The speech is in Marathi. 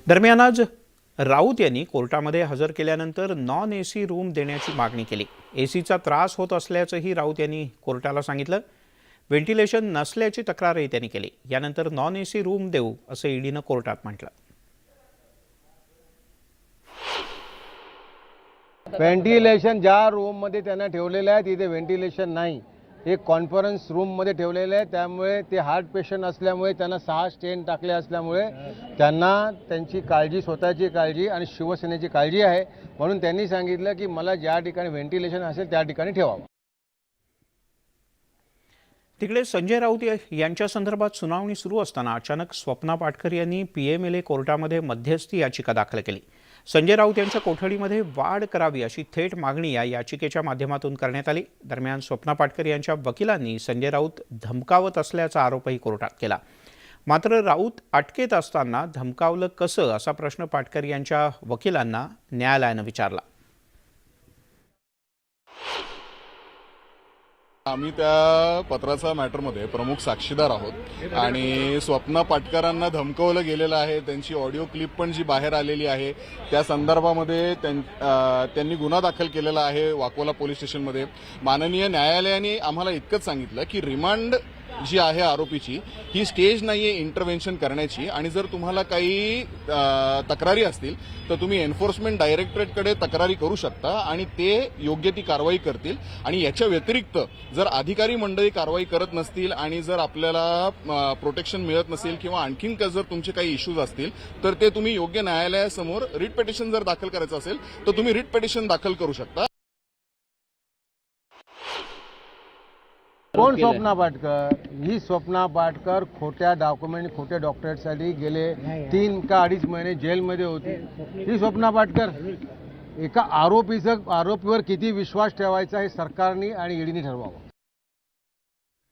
दरम्यान आज राऊत यांनी कोर्टामध्ये हजर केल्यानंतर नॉन एसी रूम देण्याची मागणी केली। एसीचा त्रास होत असल्याचंही राऊत यांनी कोर्टाला सांगितलं। व्हेंटिलेशन नसल्याची तक्रारही त्यांनी केली। यानंतर नॉन एसी रूम देऊ असं ईडीनं कोर्टात म्हटलं। व्हेंटिलेशन ज्या रूममध्ये त्यांना ठेवलेलं आहे तिथे व्हेंटिलेशन नाही, एक कॉन्फरन्स रूममध्ये ठेवलेलं आहे। त्यामुळे ते हार्ट पेशंट असल्यामुळे त्यांना 6 स्टेन टाकले असल्यामुळे त्यांना त्यांची काळजी, स्वतःची काळजी आणि शिवसेनेची काळजी आहे, म्हणून त्यांनी सांगितलं की मला ज्या ठिकाणी व्हेंटिलेशन असेल त्या ठिकाणी ठेवावं। तिकडे संजय राऊत यांच्या संदर्भात सुनावणी सुरू असताना अचानक स्वप्ना पाटकर यांनी पीएमएलए कोर्टामध्ये मध्यस्थी याचिका दाखल केली। संजय राऊत यांच्या कोठडीमध्ये वाढ करावी अशी थेट मागणी या याचिकेच्या माध्यमातून करण्यात आली। दरम्यान स्वप्ना पाटकर यांच्या वकिलांनी संजय राऊत धमकावत असल्याचा आरोपही कोर्टात केला। मात्र राऊत अटकेत असताना धमकावलं कसं असा प्रश्न पाटकर यांच्या वकिलांना न्यायालयानं विचारला। आम्ही त्या पत्राचा मॅटरमध्ये प्रमुख साक्षीदार आहोत आणि स्वप्ना पाटकरांना धमकवलं गेलेलं आहे। त्यांची ऑडिओ क्लिप पण जी बाहेर आलेली आहे त्या संदर्भामध्ये त्यांनी गुन्हा दाखल केलेला आहे वाकोला पोलीस स्टेशनमध्ये। माननीय न्यायालयाने आम्हाला इतकंच सांगितलं की रिमांड जी आहे आरोपीची ही स्टेज नाहीये इंटरव्हेन्शन करण्याची, आणि जर तुम्हाला काही तक्रारी असतील तर तुम्ही एन्फोर्समेंट डायरेक्टरेटकडे तक्रारी करू शकता आणि ते योग्य ती कारवाई करतील। आणि याच्या व्यतिरिक्त जर अधिकारी मंडळी कारवाई करत नसतील आणि जर आपल्याला प्रोटेक्शन मिळत नसेल किंवा आणखीन जर तुमचे काही इश्यूज असतील तर ते तुम्ही योग्य न्यायालयासमोर रिट पिटिशन जर दाखल करायचं असेल तर तुम्ही रिट पिटिशन दाखल करू शकता। कोण स्वप्ना पाटकर? ही स्वप्ना पाटकर खोट्या डॉक्युमेंट, खोट्या डॉक्टरेटसाठी गेले 3 का 2.5 महिने जेलमध्ये होती। ही स्वप्ना पाटकर एका आरोपीवर किती विश्वास ठेवायचा हे सरकारने आणि ईडीने ठरवावं।